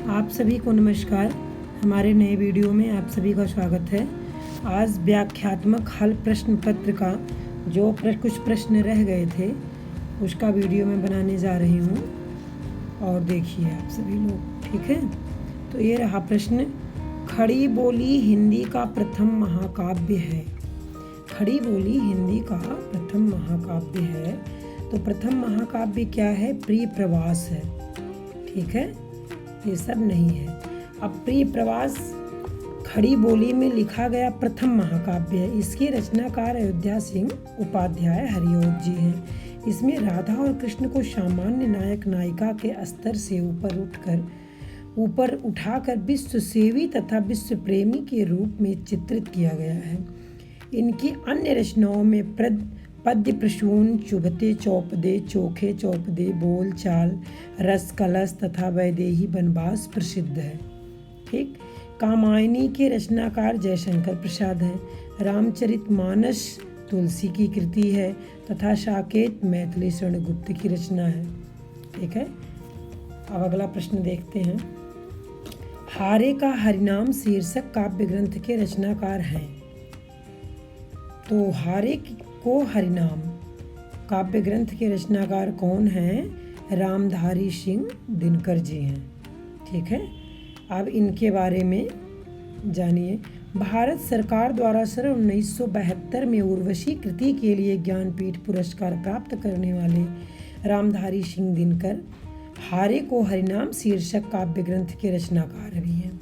आप सभी को नमस्कार। हमारे नए वीडियो में आप सभी का स्वागत है। आज व्याख्यात्मक हल प्रश्न पत्र का जो कुछ प्रश्न रह गए थे उसका वीडियो मैं बनाने जा रही हूँ और देखिए आप सभी लोग, ठीक है। तो ये रहा प्रश्न। खड़ी बोली हिंदी का प्रथम महाकाव्य है। खड़ी बोली हिंदी का प्रथम महाकाव्य है, तो प्रथम महाकाव्य क्या है? प्रिय प्रवास है, ठीक है। ये सब नहीं है। अब प्रिय प्रवास खड़ी बोली में लिखा गया प्रथम महाकाव्य है। इसके रचनाकार अयोध्या सिंह उपाध्याय हरिऔध जी हैं। इसमें राधा और कृष्ण को सामान्य नायक नायिका के स्तर से ऊपर उठाकर विश्व सेवी तथा विश्व प्रेमी के रूप में चित्रित किया गया है। इनकी अन्य रचनाओं में पद्य प्रसून, चुभते चौपदे, चोखे चौपदे, बोल चाल, रस कलश तथा वैदेही वनवास प्रसिद्ध है, ठीक। कामायनी के रचनाकार जयशंकर प्रसाद हैं। रामचरितमानस तुलसी की कृति है तथा साकेत मैथिली शरण गुप्त की रचना है, ठीक है। अब अगला प्रश्न देखते हैं। हारे का हरिनाम शीर्षक काव्य ग्रंथ के रचनाकार हैं। तो हारे को हरिनाम काव्य ग्रंथ के रचनाकार कौन हैं? रामधारी सिंह दिनकर जी हैं, ठीक है। अब इनके बारे में जानिए। भारत सरकार द्वारा सन 1972 में उर्वशी कृति के लिए ज्ञानपीठ पुरस्कार प्राप्त करने वाले रामधारी सिंह दिनकर हारे को हरिनाम शीर्षक काव्य ग्रंथ के रचनाकार भी हैं,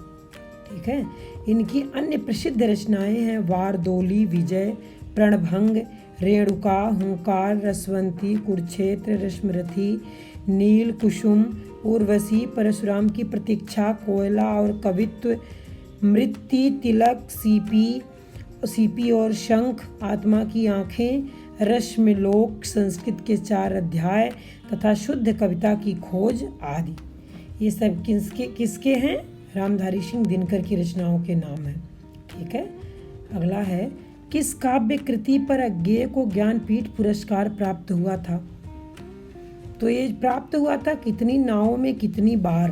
ठीक है। इनकी अन्य प्रसिद्ध रचनाएं हैं वारदोली, विजय, प्रणभंग, रेणुका, हुंकार, रसवंती, कुरुक्षेत्र, रश्मरथी, नील कुसुम, उर्वशी, परशुराम की प्रतीक्षा, कोयला और कवित्व, मृत्यु, तिलक, सीपी और शंख, आत्मा की आँखें, रश्मिलोक, संस्कृत के 4 अध्याय तथा शुद्ध कविता की खोज आदि। ये सब किसके हैं? रामधारी सिंह दिनकर की रचनाओं के नाम हैं, ठीक है। अगला है, किस काव्य कृति पर अज्ञेय को ज्ञानपीठ पुरस्कार प्राप्त हुआ था? तो ये प्राप्त हुआ था कितनी नावों में कितनी बार,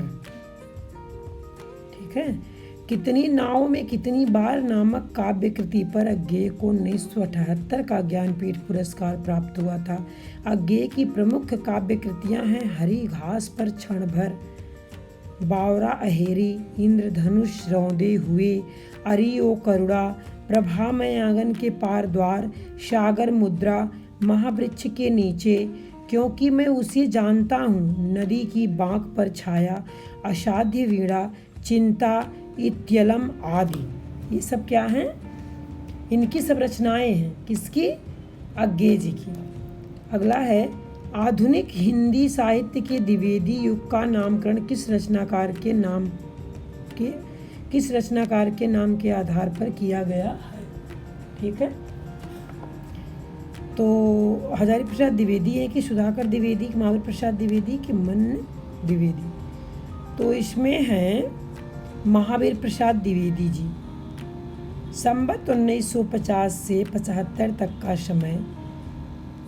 ठीक है। कितनी नावों में कितनी बार नामक काव्य कृति पर अज्ञेय को 1978 का ज्ञानपीठ पुरस्कार प्राप्त हुआ था। अज्ञेय की प्रमुख काव्य कृतियां हैं हरी घास पर क्षण भर, बावरा अहेरी, इंद्रधनुष रौंदे हुए, अरि ओ करुणा, प्रभामय आंगन के पार द्वार, सागर मुद्रा, महावृक्ष के नीचे, क्योंकि मैं उसे जानता हूँ, नदी की बांक पर छाया, असाध्य वीणा, चिंता, इत्यलम आदि। ये सब क्या हैं? इनकी सब रचनाएं हैं। किसकी? अज्ञेय जी की। अगला है, आधुनिक हिंदी साहित्य के द्विवेदी युग का नामकरण किस रचनाकार के नाम के आधार पर किया गया है, ठीक है। तो हजारी प्रसाद द्विवेदी है कि सुधाकर द्विवेदी कि महावीर प्रसाद द्विवेदी कि मन द्विवेदी? तो इसमें हैं महावीर प्रसाद द्विवेदी जी। संवत 1950 से 75 तक का समय,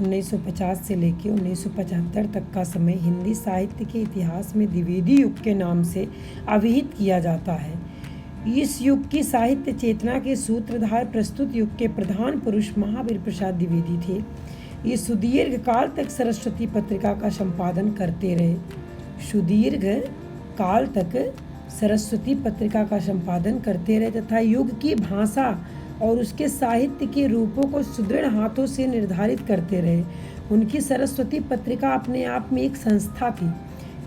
1950 से लेकर 1975 तक का समय हिंदी साहित्य के इतिहास में द्विवेदी युग के नाम से अभिहित किया जाता है। इस युग की साहित्य चेतना के सूत्रधार प्रस्तुत युग के प्रधान पुरुष महावीर प्रसाद द्विवेदी थे। ये सुदीर्घ काल तक सरस्वती पत्रिका का संपादन करते रहे। सुदीर्घ काल तक सरस्वती पत्रिका का संपादन करते रहे तथा युग की भाषा और उसके साहित्य के रूपों को सुदृढ़ हाथों से निर्धारित करते रहे। उनकी सरस्वती पत्रिका अपने आप में एक संस्था थी।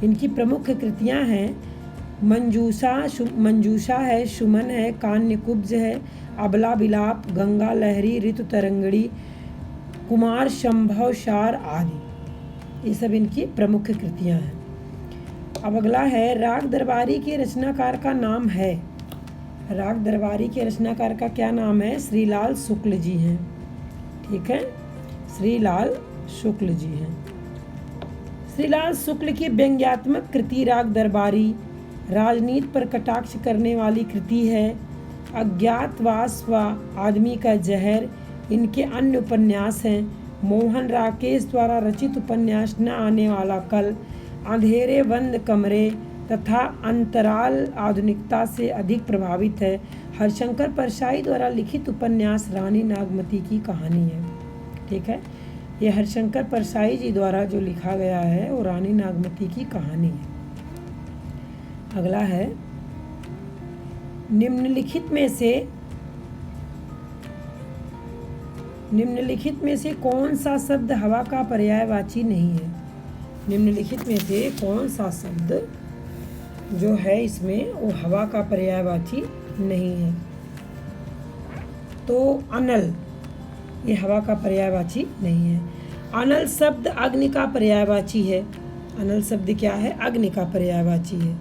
इनकी प्रमुख कृतियां हैं मंजूषा है, सुमन है, कान्यकुब्ज है, अबला विलाप, गंगा लहरी, ऋतु तरंगड़ी, कुमार संभव सार आदि। ये सब इनकी प्रमुख कृतियां हैं। अब अगला है, राग दरबारी के रचनाकार का नाम है। राग दरबारी के रचनाकार का क्या नाम है? श्रीलाल शुक्ल जी हैं, ठीक है। श्रीलाल शुक्ल जी हैं। श्रीलाल शुक्ल की व्यंग्यात्मक कृति राग दरबारी राजनीति पर कटाक्ष करने वाली कृति है। अज्ञातवास व आदमी का जहर इनके अन्य उपन्यास हैं। मोहन राकेश द्वारा रचित उपन्यास न आने वाला कल, अंधेरे बंद कमरे तथा अंतराल आधुनिकता से अधिक प्रभावित है। हरिशंकर परसाई द्वारा लिखित उपन्यास रानी नागमती की कहानी है। ठीक है, ये हरिशंकर परसाई जी द्वारा जो लिखा गया है वो रानी नागमती की कहानी है। अगला है, निम्नलिखित में से कौन सा शब्द हवा का पर्यायवाची नहीं है? निम्नलिखित में से कौन सा शब्द जो है इसमें वो हवा का पर्यायवाची नहीं है? तो अनल, ये हवा का पर्यायवाची नहीं है। अनल शब्द अग्नि का पर्यायवाची है। अनल शब्द क्या है? अग्नि का पर्यायवाची है।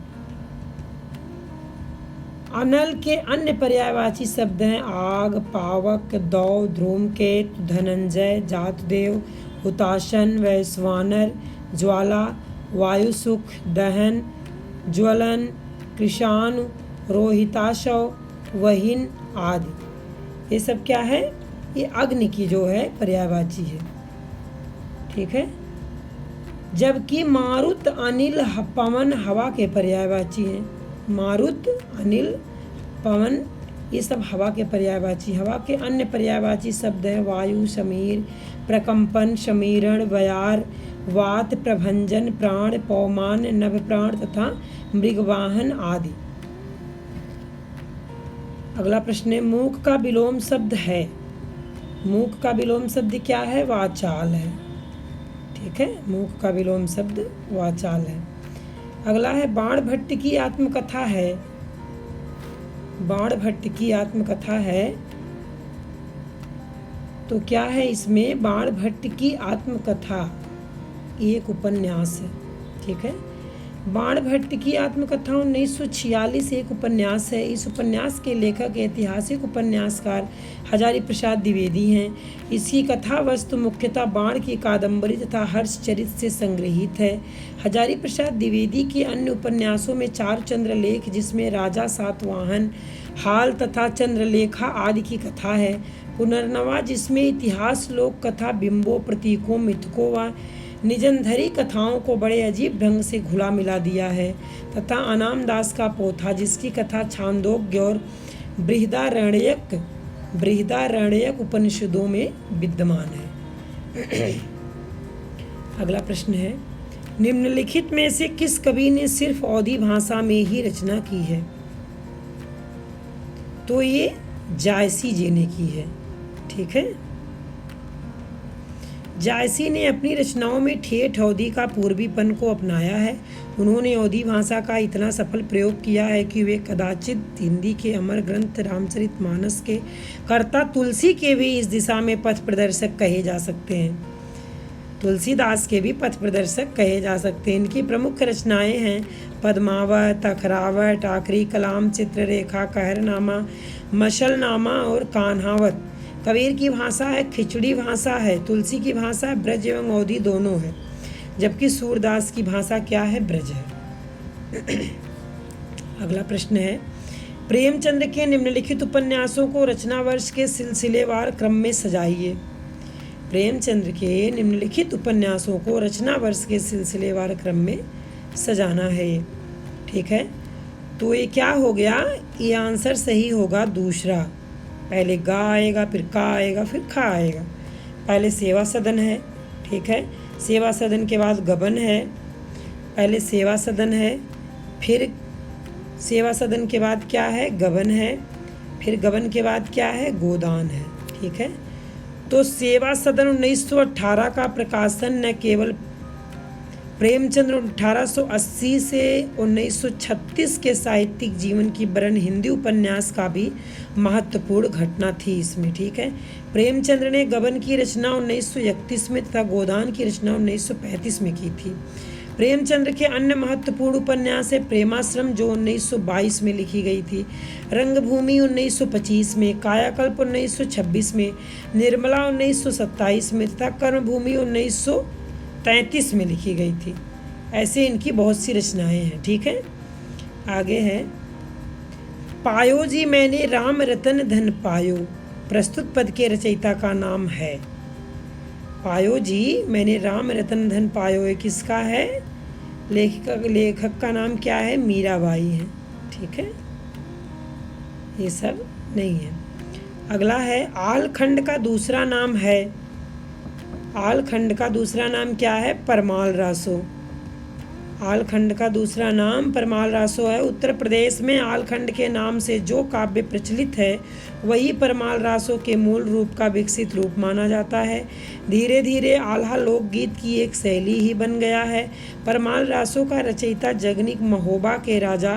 अनल के अन्य पर्यायवाची शब्द हैं आग, पावक, दौ, धूमकेतु, धनंजय, जातदेव, हुताशन, वैश्वानर, ज्वाला, वायुसुख, दहन, ज्वलन, कृशाणु, रोहिताशव, वहीन आदि। ये सब क्या है? ये अग्नि की जो है पर्यायवाची है। ठीक है, जबकि मारुत, अनिल, पवन हवा के पर्यायवाची हैं। मारुत, अनिल, पवन ये सब हवा के पर्यायवाची। हवा के अन्य पर्यायवाची शब्द हैं वायु, समीर, प्रकंपन, समीरण, व्यार, वात, प्रभंजन, प्राण, पौमान, नभप्राण तथा मृगवाहन आदि। अगला प्रश्न है, मूक का विलोम शब्द है। मूक का विलोम शब्द क्या है? वाचाल है। ठीक है, मूक का विलोम शब्द वाचाल है। अगला है, बाणभट्ट की आत्मकथा है। बाणभट्ट की आत्मकथा है तो क्या है इसमें? बाणभट्ट की आत्मकथा एक उपन्यास है। ठीक है, बाणभट्ट की आत्मकथा 1946 एक उपन्यास है। इस उपन्यास के लेखक ऐतिहासिक उपन्यासकार हजारी प्रसाद द्विवेदी हैं। इसकी कथा वस्तु मुख्यतः बाण की कादंबरी तथा हर्षचरित से संग्रहित है। हजारी प्रसाद द्विवेदी के अन्य उपन्यासों में चार चंद्रलेख, जिसमें राजा सातवाहन, हाल तथा चंद्रलेखा आदि की कथा है। पुनर्नवा, जिसमें इतिहास, लोक कथा, बिंबों, प्रतीकों, मिथकों व निजंधरी कथाओं को बड़े अजीब ढंग से घुला मिला दिया है, तथा अनाम दास का पोथा, जिसकी कथा छांदोग्य और बृहदारण्यक उपनिषदों में विद्यमान है। अगला प्रश्न है, निम्नलिखित में से किस कवि ने सिर्फ अवधी भाषा में ही रचना की है? तो ये जायसी जी ने की है। ठीक है, जायसी ने अपनी रचनाओं में ठेठ अवधी का पूर्वीपन को अपनाया है। उन्होंने अवधी भाषा का इतना सफल प्रयोग किया है कि वे कदाचित हिंदी के अमर ग्रंथ रामचरितमानस के कर्ता तुलसी के भी इस दिशा में पथ प्रदर्शक कहे जा सकते हैं। तुलसीदास के भी पथ प्रदर्शक कहे जा सकते हैं। इनकी प्रमुख रचनाएं हैं पद्मावत, अखरावट, आखरी कलाम, चित्ररेखा, कहरनामा, मशलनामा और कान्हावत। कबीर की भाषा है खिचड़ी भाषा है। तुलसी की भाषा ब्रज एवं अवधी दोनों है, जबकि सूरदास की भाषा क्या है? ब्रज है। अगला प्रश्न है, प्रेमचंद्र के निम्नलिखित उपन्यासों को रचना वर्ष के सिलसिलेवार क्रम में सजाइए। प्रेमचंद्र के निम्नलिखित उपन्यासों को रचना वर्ष के सिलसिलेवार क्रम में सजाना है। ठीक है, तो ये क्या हो गया? ये आंसर सही होगा दूसरा। पहले गा आएगा, फिर का आएगा, फिर खा आएगा। पहले सेवा सदन है। ठीक है, सेवा सदन के बाद गबन है। पहले सेवा सदन है, फिर सेवा सदन के बाद क्या है? गबन है। फिर गबन के बाद क्या है? गोदान है। ठीक है, तो सेवा सदन 1918 का प्रकाशन न केवल प्रेमचंद्र 1880 से 1936 के साहित्यिक जीवन की वरन हिंदी उपन्यास का भी महत्वपूर्ण घटना थी इसमें। ठीक है, प्रेमचंद्र ने गबन की रचना 1931 में तथा गोदान की रचना 1935 में की थी। प्रेमचंद्र के अन्य महत्वपूर्ण उपन्यास है प्रेमाश्रम जो 1922 में लिखी गई थी, रंगभूमि 1925 में, कायाकल्प 1926 में, निर्मला 1927 में तथा कर्मभूमि 1933 में लिखी गई थी। ऐसे इनकी बहुत सी रचनाएं हैं। ठीक है, आगे है पायो जी मैंने राम रतन धन पायो। प्रस्तुत पद के रचयिता का नाम है। पायो जी मैंने राम रतन धन पायो ये किसका है? लेखक का नाम क्या है? मीराबाई है। ठीक है, ये सब नहीं है। अगला है आलखंड का दूसरा नाम है। आलखंड का दूसरा नाम क्या है? परमाल रासो। आलखंड का दूसरा नाम परमाल रासो है। उत्तर प्रदेश में आलखंड के नाम से जो काव्य प्रचलित है वही परमाल रासो के मूल रूप का विकसित रूप माना जाता है। धीरे धीरे आल्हा लोकगीत की एक शैली ही बन गया है। परमाल रासो का रचयिता जगनिक महोबा के राजा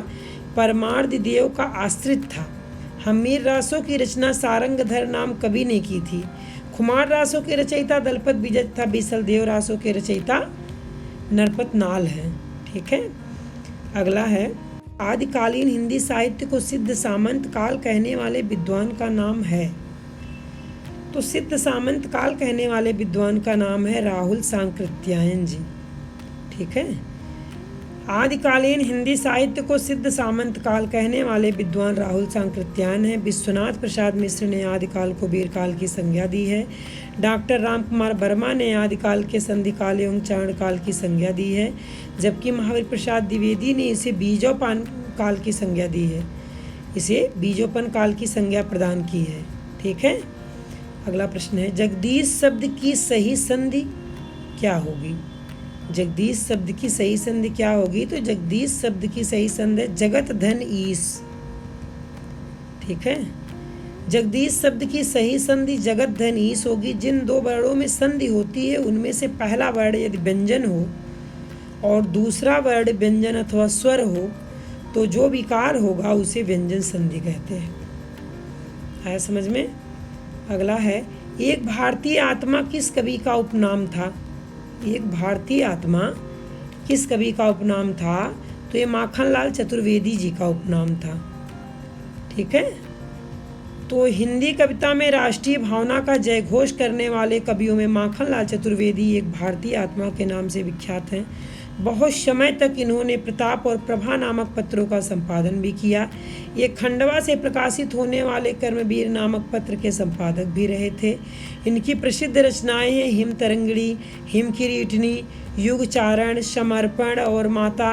परमार्दिदेव का आश्रित था। हमीर रासो की रचना सारंगधर नाम कवि ने की थी। खुमार रासो के रचयिता दलपत विजय तथा बीसलदेव रासो के रचयिता नरपत नाल है। ठीक है, अगला है आदिकालीन हिंदी साहित्य को सिद्ध सामंत काल कहने वाले विद्वान का नाम है। तो सिद्ध सामंत काल कहने वाले विद्वान का नाम है राहुल सांकृत्यायन जी। ठीक है, आदिकालीन हिंदी साहित्य को सिद्ध सामंत काल कहने वाले विद्वान राहुल सांकृत्यायन है। विश्वनाथ प्रसाद मिश्र ने आदिकाल को वीरकाल की संज्ञा दी है। डॉक्टर रामकुमार वर्मा ने आदिकाल के संधिकाल एवं चारणकाल की संज्ञा दी है, जबकि महावीर प्रसाद द्विवेदी ने इसे बीजोपान काल की संज्ञा दी है। इसे बीजोपन काल की संज्ञा प्रदान की है। ठीक है, अगला प्रश्न है जगदीश शब्द की सही संधि क्या होगी? जगदीश शब्द की सही संधि क्या होगी? तो जगदीश शब्द की सही संधि है जगत धन ईश। ठीक है, जगदीश शब्द की सही संधि जगत धन ईश होगी। जिन दो वर्णों में संधि होती है उनमें से पहला वर्ण यदि व्यंजन हो और दूसरा वर्ण व्यंजन अथवा स्वर हो तो जो विकार होगा उसे व्यंजन संधि कहते हैं। आया समझ में? अगला है एक भारतीय आत्मा किस कवि का उपनाम था? एक भारतीय आत्मा किस कवि का उपनाम था? तो ये माखनलाल चतुर्वेदी जी का उपनाम था। ठीक है, तो हिंदी कविता में राष्ट्रीय भावना का जयघोष करने वाले कवियों में माखनलाल चतुर्वेदी एक भारतीय आत्मा के नाम से विख्यात हैं। बहुत समय तक इन्होंने प्रताप और प्रभा नामक पत्रों का संपादन भी किया। ये खंडवा से प्रकाशित होने वाले कर्मवीर नामक पत्र के संपादक भी रहे थे। इनकी प्रसिद्ध रचनाएं हैं हिम तरंगिणी, हिम किरीटनी, युगचारण, समर्पण और माता।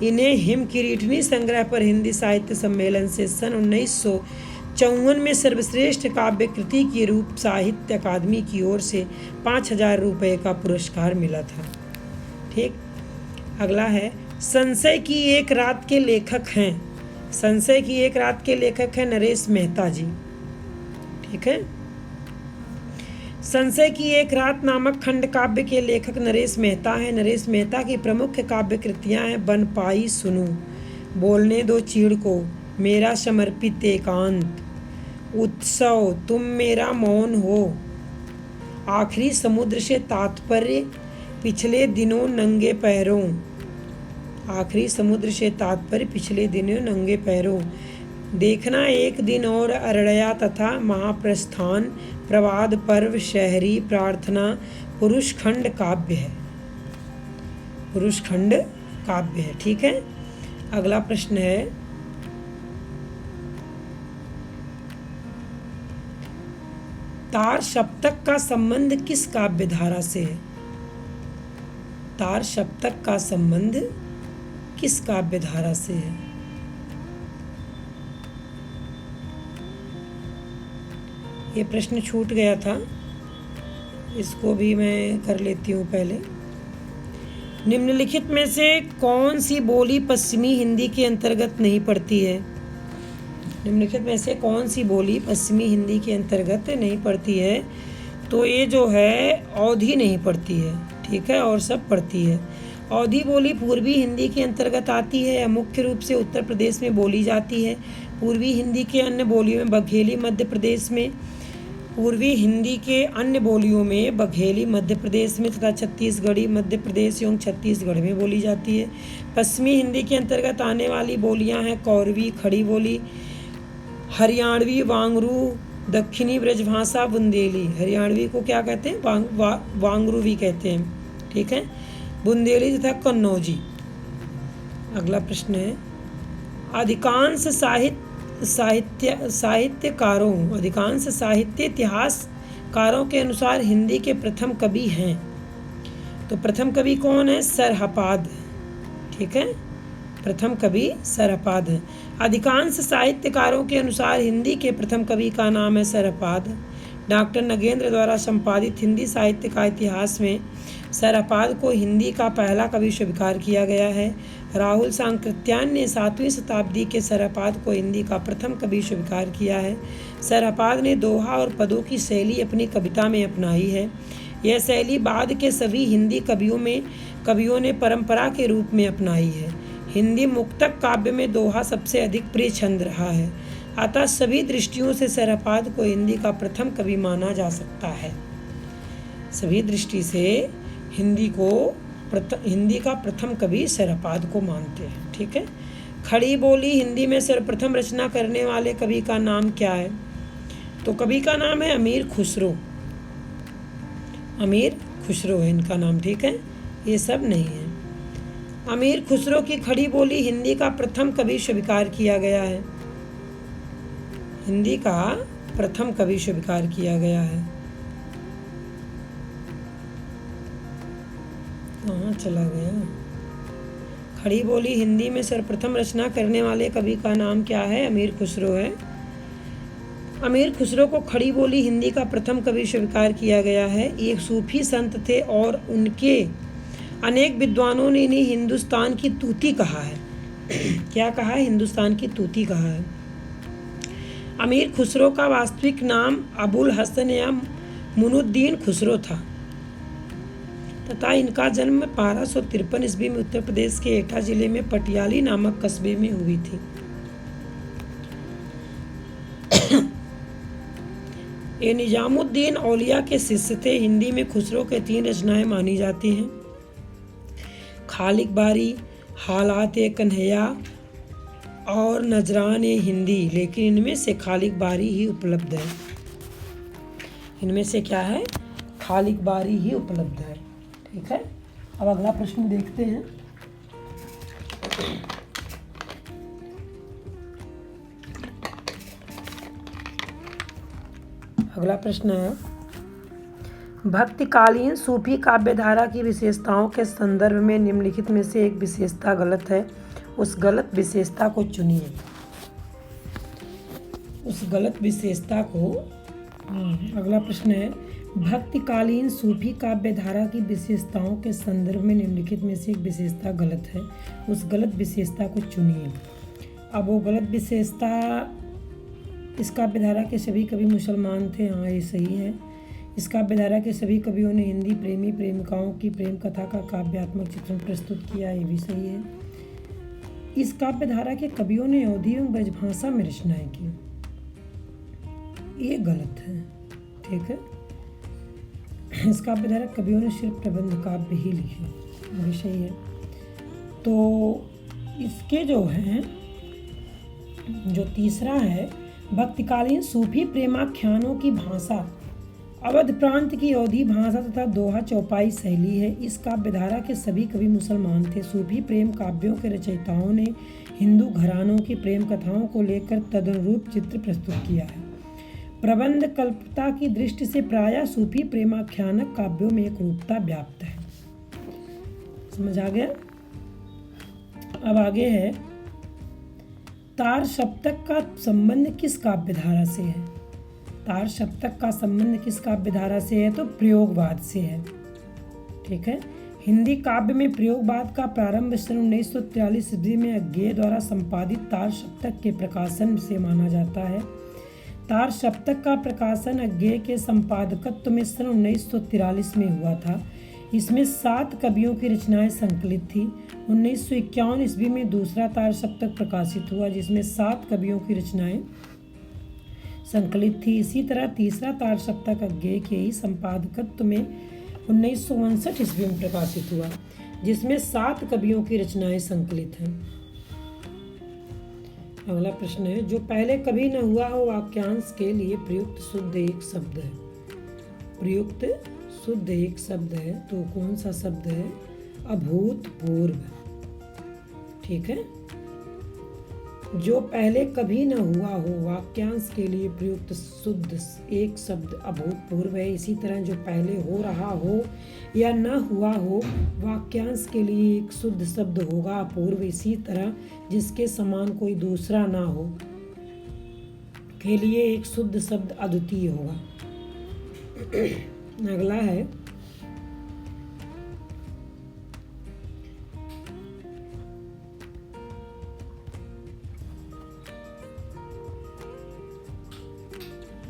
इन्हें हिम किरीटनी संग्रह पर हिंदी साहित्य सम्मेलन से सन 1954 में सर्वश्रेष्ठ काव्य कृति के रूप साहित्य अकादमी की ओर से 5000 रुपये का पुरस्कार मिला था। ठीक, अगला है संशय की एक रात के लेखक हैं। संशय की एक रात के लेखक हैं नरेश मेहता जी। ठीक है, संशय की एक रात नामक खंड काव्य के लेखक नरेश मेहता हैं। नरेश मेहता की प्रमुख काव्य कृतियां हैं बन पाई सुनू, बोलने दो चीड़ को, मेरा समर्पित एकांत, उत्सव, तुम मेरा मौन हो, आखिरी समुद्र से तात्पर्य, पिछले दिनों नंगे पैरों, आखिरी समुद्र से तात्पर्य पिछले दिनों नंगे पैरों, देखना एक दिन और, अरड़या तथा महाप्रस्थान, प्रवाद पर्व, शहरी प्रार्थना, पुरुष खंड काव्य है। पुरुष खंड काव्य है। ठीक है, अगला प्रश्न है तार सप्तक का संबंध किस काव्य धारा से है? तार सप्तक का संबंध किस काव्य धारा से है? ये प्रश्न छूट गया था, इसको भी मैं कर लेती हूँ पहले। निम्नलिखित में से कौन सी बोली पश्चिमी हिंदी के अंतर्गत नहीं पड़ती है? निम्नलिखित में से कौन सी बोली पश्चिमी हिंदी के अंतर्गत नहीं पड़ती है? तो ये जो है अवधी नहीं पड़ती है। ठीक है, और सब पड़ती है। अवधी बोली पूर्वी हिंदी के अंतर्गत आती है या मुख्य रूप से उत्तर प्रदेश में बोली जाती है। पूर्वी हिंदी के अन्य बोलियों में बघेली मध्य प्रदेश में, पूर्वी हिंदी के अन्य बोलियों में बघेली मध्य प्रदेश में तथा छत्तीसगढ़ी मध्य प्रदेश एवं छत्तीसगढ़ में बोली जाती है। पश्चिमी हिंदी के अंतर्गत आने वाली बोलियां हैं कौरवी, खड़ी बोली, हरियाणवी, वांगरू, दक्षिणी ब्रजभाषा, बुंदेली। हरियाणवी को क्या कहते हैं? वांगरू भी कहते हैं। ठीक है, बुंदेली तथा कन्नौजी। अगला प्रश्न है अधिकांश साहित्य इतिहासकारों के अनुसार हिंदी के प्रथम कवि हैं। तो प्रथम कवि कौन है? सरहपाद। ठीक है, प्रथम कवि सरपाद है। अधिकांश साहित्यकारों के अनुसार हिंदी के प्रथम कवि का नाम है सरपाद। डॉक्टर नगेंद्र द्वारा संपादित हिंदी साहित्य का इतिहास में सरपाद को हिंदी का पहला कवि स्वीकार किया गया है। राहुल सांकृत्यायन ने 7वीं शताब्दी के सरपाद को हिंदी का प्रथम कवि स्वीकार किया है। सरपाद ने दोहा और पदों की शैली अपनी कविता में अपनाई है। यह शैली बाद के सभी हिंदी कवियों ने परंपरा के रूप में अपनाई है। हिंदी मुक्तक काव्य में दोहा सबसे अधिक प्रिय छंद रहा है। अतः सभी दृष्टियों से सरपाद को हिंदी का प्रथम कवि माना जा सकता है। सभी दृष्टि से हिंदी का प्रथम कवि सरपाद को मानते हैं। ठीक है, खड़ी बोली हिंदी में सर्वप्रथम रचना करने वाले कवि का नाम क्या है? तो कवि का नाम है अमीर खुसरो। अमीर खुसरो है इनका नाम। ठीक है, ये सब नहीं है। अमीर खुसरो की खड़ी बोली हिंदी का प्रथम कवि स्वीकार किया गया है। हिंदी का प्रथम कवि स्वीकार किया गया है। कहाँ चला गया? खड़ी बोली हिंदी में सर्वप्रथम रचना करने वाले कवि का नाम क्या है? अमीर खुसरो है। अमीर खुसरो को खड़ी बोली हिंदी का प्रथम कवि स्वीकार किया गया है। ये सूफी संत थे और उनके अनेक विद्वानों ने इन्हें हिंदुस्तान की तूती कहा है। क्या कहा है? हिंदुस्तान की तूती कहा है। अमीर खुसरो का वास्तविक नाम अबुल हसन या मुनुद्दीन खुसरो था तथा इनका जन्म 1253 ईस्वी में उत्तर प्रदेश के एटा जिले में पटियाली नामक कस्बे में हुई थी। ये निजामुद्दीन औलिया के शिष्य थे। हिंदी में खुसरो के 3 रचनाएं मानी जाती हैं: खालिक बारी, हालात-ए कन्हैया और नजरान-ए हिंदी। लेकिन इनमें से खालिक बारी ही उपलब्ध है। इनमें से क्या है? खालिक बारी ही उपलब्ध है। ठीक है, अब अगला प्रश्न देखते हैं। अगला प्रश्न है, भक्तिकालीन सूफी काव्यधारा की विशेषताओं के संदर्भ में निम्नलिखित में से एक विशेषता गलत है। उस गलत विशेषता को चुनिए। उस गलत विशेषता को अगला प्रश्न है, भक्तिकालीन सूफी काव्यधारा की विशेषताओं के संदर्भ में निम्नलिखित में से एक विशेषता गलत है। उस गलत विशेषता को चुनिए। अब वो गलत विशेषता, इस काव्यधारा के सभी कवि मुसलमान थे। हाँ, ये सही है। इस काव्यधारा के सभी कवियों ने हिंदी प्रेमी प्रेमिकाओं की प्रेम कथा का काव्यात्मक चित्रण प्रस्तुत किया। ये भी सही है। इस काव्यधारा के कवियों ने अवधी एवं ब्रजभाषा में रचनाएं की। ये गलत है। ठीक है, इस काव्यधारा कवियों ने सिर्फ प्रबंध काव्य ही लिखे। ये सही है। तो इसके जो हैं, जो तीसरा है, भक्तिकालीन सूफी प्रेमाख्यानों की भाषा अवध प्रांत की अवधी भाषा तथा दोहा चौपाई शैली है। इस काव्यधारा के सभी कवि मुसलमान थे। सूफी प्रेम काव्यों के रचयिताओं ने हिंदू घरानों की प्रेम कथाओं को लेकर तदनुरूप चित्र प्रस्तुत किया है। प्रबंध कल्पता की दृष्टि से प्रायः सूफी प्रेमाख्यानक काव्यों में एक रूपता व्याप्त है। समझ आ गया? अब आगे है, तार सप्तक का संबंध किस काव्यधारा से है? तार सप्तक का संबंध किस काव्यधारा से है? तो प्रयोगवाद से है। ठीक है, हिंदी काव्य में प्रयोगवाद का प्रारंभ सन 1943 ईस्वी में अज्ञेय द्वारा संपादित तार सप्तक के प्रकाशन से माना जाता है। तार सप्तक का प्रकाशन अज्ञेय के संपादकत्व में सन 1943 में हुआ था। इसमें 7 कवियों की रचनाएं संकलित थी। 1951 ईस्वी में दूसरा तार सप्तक प्रकाशित हुआ, जिसमें 7 कवियों की रचनाएं संकलित थी। इसी तरह तीसरा तार सप्तक अज्ञेय के ही संपादकत्व में 1959 ईस्वी में प्रकाशित हुआ, जिसमें 7 कवियों की रचनाएं संकलित हैं। अगला प्रश्न है, जो पहले कभी न हुआ हो वाक्यांश के लिए प्रयुक्त शुद्ध एक शब्द है। प्रयुक्त शुद्ध एक शब्द है, तो कौन सा शब्द है? अभूतपूर्व। ठीक है, जो पहले कभी न हुआ हो वाक्यांश के लिए प्रयुक्त शुद्ध एक शब्द अभूतपूर्व है। इसी तरह जो पहले हो रहा हो या न हुआ हो वाक्यांश के लिए एक शुद्ध शब्द होगा अपूर्व। इसी तरह जिसके समान कोई दूसरा ना हो के लिए एक शुद्ध शब्द अद्वितीय होगा। अगला है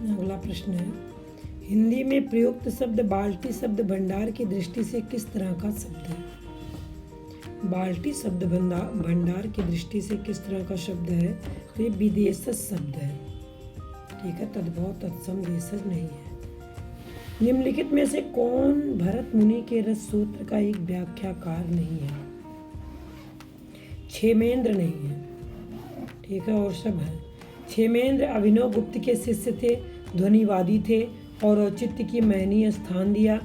अगला प्रश्न है, हिंदी में प्रयुक्त शब्द बाल्टी शब्द भंडार की दृष्टि से किस तरह का शब्द है? बाल्टी शब्द भंडार की दृष्टि से किस तरह का शब्द है? तो ये विदेशज शब्द है। ठीक है, तद्भव तत्सम देशज नहीं है। निम्नलिखित में से कौन भरत मुनि के रस सूत्र का एक व्याख्याकार नहीं है? क्षेमेंद्र नहीं है। ठीक है, और सब है। क्षेमेंद्र अभिनव गुप्त के शिष्य थे, ध्वनिवादी थे और औचित्य की महनीय स्थान दिया।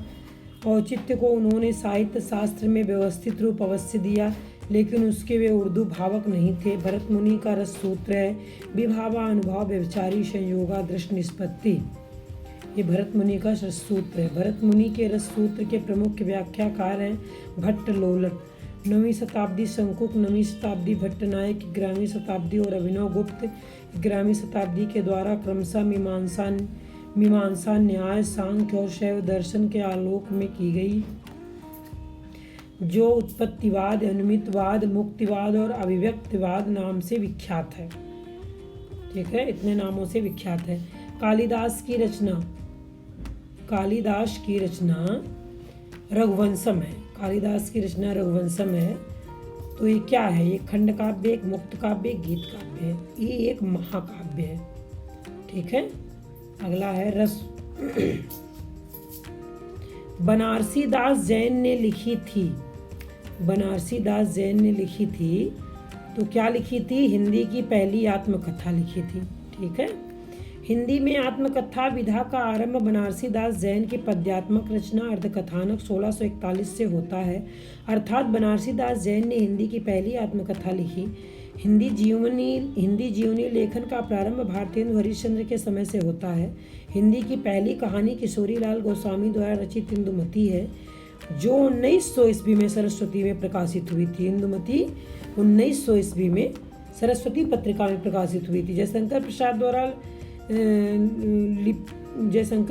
औचित्य को उन्होंने साहित्य शास्त्र में व्यवस्थित रूप अवश्य दिया, लेकिन उसके वे उर्दू भावक नहीं थे। भरत मुनि का रस सूत्र है विभावा अनुभव व्यभिचारी संयोगा दृष्ट निष्पत्ति। ये भरत मुनि का रस सूत्र है। भरत मुनि के रस सूत्र के प्रमुख व्याख्याकार हैं भट्ट लोलट, 9वीं शताब्दी शंकुक, 9वीं शताब्दी भट्टनायक, 11वीं शताब्दी और अभिनव गुप्त 11वीं शताब्दी के द्वारा क्रमशः मीमांसा न्याय सांख्य और शैव दर्शन के आलोक में की गई, जो उत्पत्तिवाद, अनुमितवाद, मुक्तिवाद और अभिव्यक्तिवाद नाम से विख्यात है। ठीक है, इतने नामों से विख्यात है। कालिदास की रचना रघुवंशम है। कालिदास की रचना रघुवंशम है। तो ये क्या है? ये खंड काव्य, एक मुक्त काव्य, एक गीत काव्य है। ये एक महाकाव्य है। ठीक है, अगला है रस। बनारसी दास जैन ने लिखी थी। बनारसी दास जैन ने लिखी थी तो क्या लिखी थी? हिंदी की पहली आत्मकथा लिखी थी। ठीक है, हिंदी में आत्मकथा विधा का आरंभ बनारसी दास जैन की पद्यात्मक रचना अर्धकथानक 1641 से होता है। अर्थात बनारसी दास जैन ने हिंदी की पहली आत्मकथा लिखी। हिंदी जीवनी लेखन का प्रारंभ भारतेंदु हरिश्चंद्र के समय से होता है। हिंदी की पहली कहानी किशोरीलाल गोस्वामी द्वारा रचित इंदुमती है, जो 1900 ईस्वी में सरस्वती में प्रकाशित हुई थी। इंदुमती 1900 ईस्वी में सरस्वती पत्रिका में प्रकाशित हुई थी। जयशंकर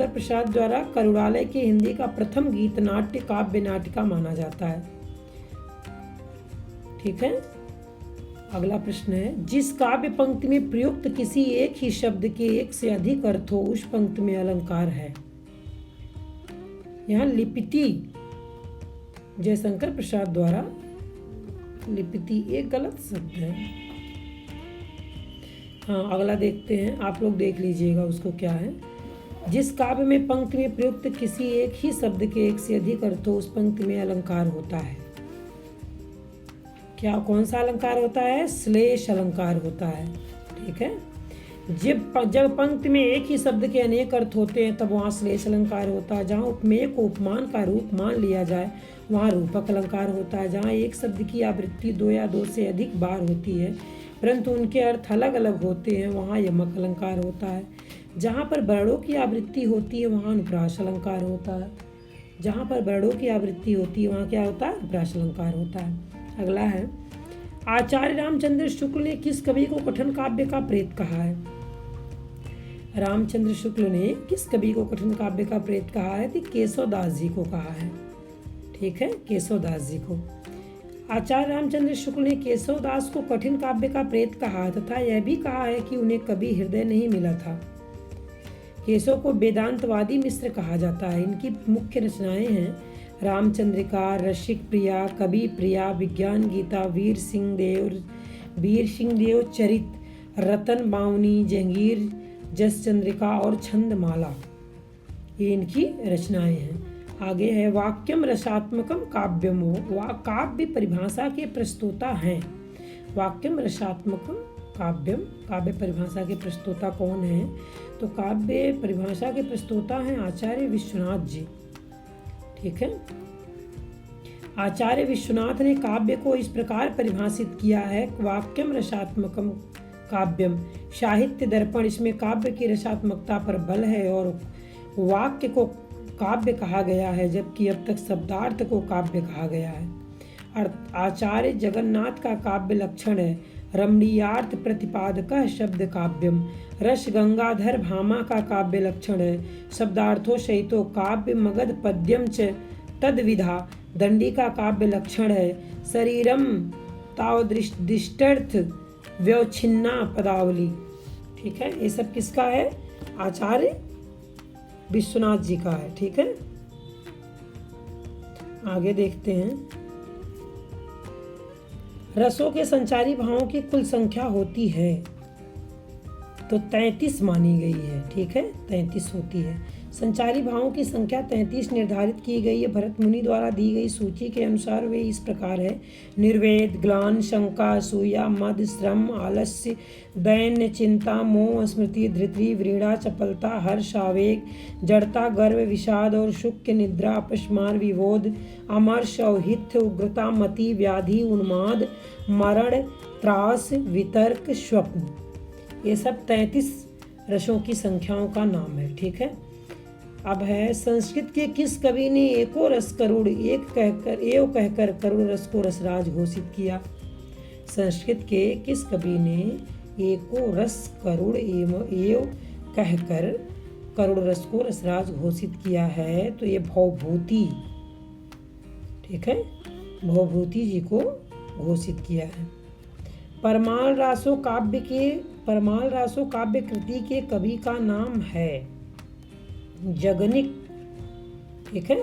प्रसाद द्वारा करुणालय के हिंदी का प्रथम गीत नाट्य काव्य नाटिका माना जाता है। ठीक है, अगला प्रश्न है, जिस काव्य पंक्ति में प्रयुक्त किसी एक ही शब्द के एक से अधिक अर्थ हो उस पंक्ति में अलंकार है। यहाँ लिपिति जयशंकर प्रसाद द्वारा, लिपिति एक गलत शब्द है। हाँ, अगला देखते हैं, आप लोग देख लीजिएगा उसको क्या है। जिस काव्य में पंक्ति में प्रयुक्त किसी एक ही शब्द के एक से अधिक अर्थ हो उस पंक्ति में अलंकार होता है। क्या, कौन सा अलंकार होता है? श्लेष अलंकार होता है। ठीक है, जब पंक्ति में एक ही शब्द के अनेक अर्थ होते हैं तब वहाँ श्लेष अलंकार होता है। जहाँ उपमेय को उपमान का रूप मान लिया जाए वहाँ रूपक अलंकार होता है। जहाँ एक शब्द की आवृत्ति 2 या 2 से अधिक बार होती है परंतु उनके अर्थ अलग अलग होते हैं वहाँ यमक अलंकार होता है। जहाँ पर वर्णों की आवृत्ति होती है वहाँ अनुप्रास अलंकार होता है। जहाँ पर वर्णों की आवृत्ति होती है वहाँ क्या होता है? अनुप्रास अलंकार होता है। अगला है, आचार्य रामचंद्र शुक्ल ने किस कवि को कठिन काव्य का प्रेत कहा है? रामचंद्र शुक्ल ने किस कवि को कठिन काव्य का प्रेत कहा है? तो केशवदास जी को कहा है। ठीक है, केशवदास जी को। आचार्य रामचंद्र शुक्ल ने केशवदास को कठिन काव्य का प्रेत कहा तथा यह भी कहा है कि उन्हें कभी हृदय नहीं मिला था। केशव को वेदांतवादी मिश्र कहा जाता है। इनकी मुख्य रचनाएं हैं रामचंद्रिका, रसिक प्रिया, कवि प्रिया, विज्ञान गीता, वीर सिंह देव चरित, रतन बावनी, जहांगीर, जस चंद्रिका और छंदमाला, ये इनकी रचनाएं हैं। आगे है, वाक्यम रसात्मकम काव्यम। काव्य परिभाषा के प्रस्तोता हैं। वाक्यम रसात्मकम काव्यम, काव्य परिभाषा के प्रस्तोता कौन है? तो काव्य परिभाषा के प्रस्तोता हैं आचार्य विश्वनाथ जी। ठीक है, आचार्य विश्वनाथ ने काव्य को इस प्रकार परिभाषित किया है, वाक्यम रसात्मकम काव्यम, साहित्य दर्पण, इसमें काव्य की रसात्मकता पर बल है और वाक्य को काव्य कहा गया है, जबकि अब तक शब्दार्थ को काव्य कहा गया है। आचार्य जगन्नाथ का काव्य लक्षण है रमणीयार्थ प्रतिपादकः शब्द काव्यम। रस गंगाधर भामा का काव्य लक्षण है शब्दार्थों सहितो काव्य मगध पद्यम च तद्विधा। दंडी का काव्य लक्षण है शरीरम तावदृष्टर्थ व्यवच्छिन्ना पदावली। ठीक है, ये सब किसका है? आचार्य विश्वनाथ जी का है। ठीक है, आगे देखते हैं। रसों के संचारी भावों की कुल संख्या होती है तो 33 मानी गई है। ठीक है, 33 होती है। संचारी भावों की संख्या 33 निर्धारित की गई है भरत मुनि द्वारा दी गई सूची के अनुसार। वे इस प्रकार है: निर्वेद, ग्लान, शंका, असूया, मद, श्रम, आलस्य, दैन्य, चिंता, मोह, स्मृति, धृति, व्रीड़ा, चपलता, हर्ष, आवेग, जड़ता, गर्व, विषाद और सुख, निद्रा, अपस्मार, विबोध, अमर्ष, औहित्य, उग्रता, मति, व्याधि, उन्माद, मरण, त्रास, वितर्क, स्वप्न। ये सब 33 रसों की संख्याओं का नाम है। ठीक है, अब है संस्कृत के किस कवि ने एको रस करुण एक कहकर करुण रस को रसराज घोषित किया? संस्कृत के किस कवि ने एको रस करुण एव कहकर करुण रस को रसराज घोषित किया है? तो ये भवभूति, ठीक है, भवभूति जी को घोषित किया है। परमाल रासो काव्य कृति के कवि का नाम है जगनिक। ठीक है,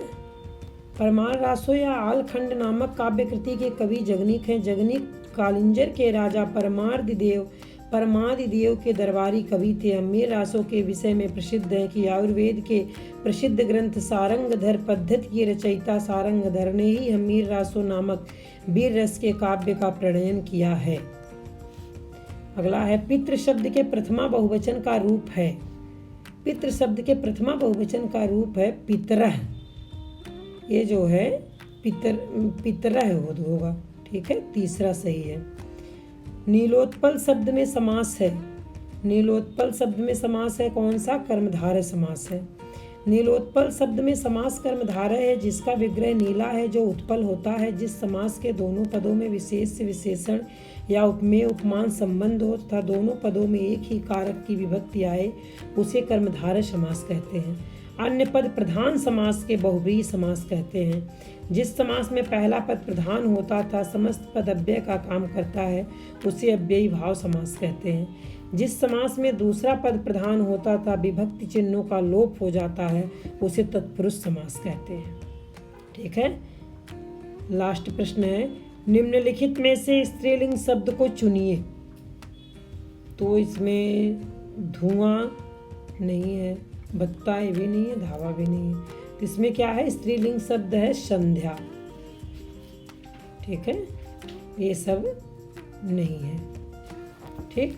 परमाल रासो या आलखंड नामक काव्य कृति के कवि जगनिक हैं। जगनिक कालिंजर के राजा परमादिदेव के दरबारी कवि थे। हम्मीर रासों के विषय में प्रसिद्ध है कि आयुर्वेद के प्रसिद्ध ग्रंथ सारंगधर पद्धति के रचयिता सारंगधर ने ही हम्मीर रासो नामक वीर रस के काव्य का प्रणयन किया है। अगला है पितृ शब्द के प्रथमा बहुवचन का रूप है। पितृ शब्द के प्रथमा बहुवचन का रूप है पितरः। ये जो है पितरः होगा। ठीक है, तीसरा सही है। नीलोत्पल शब्द में समास है। नीलोत्पल शब्द में समास है कौन सा? कर्मधारय समास है। नीलोत्पल शब्द में समास कर्मधारय है जिसका विग्रह नीला है जो उत्पल होता है। जिस समास के दोनों पदों में विशेष से विशेषण या उपमेय उपमान संबंध हो तथा दोनों पदों में एक ही कारक की विभक्ति आए उसे कर्मधारय समास कहते हैं। अन्य पद प्रधान समास के बहुव्रीहि समास कहते हैं। जिस समास में पहला पद प्रधान होता था समस्त पद अव्यय का काम करता है उसे अव्ययी भाव समास कहते हैं। जिस समास में दूसरा पद प्रधान होता था विभक्ति चिन्हों का लोप हो जाता है उसे तत्पुरुष समास कहते हैं। ठीक है, लास्ट प्रश्न है निम्नलिखित में से स्त्रीलिंग शब्द को चुनिए। तो इसमें धुआं नहीं है, बत्ता भी नहीं है, धावा भी नहीं है। तो इसमें क्या है? स्त्रीलिंग शब्द है संध्या। ठीक है, ये सब नहीं है। ठीक।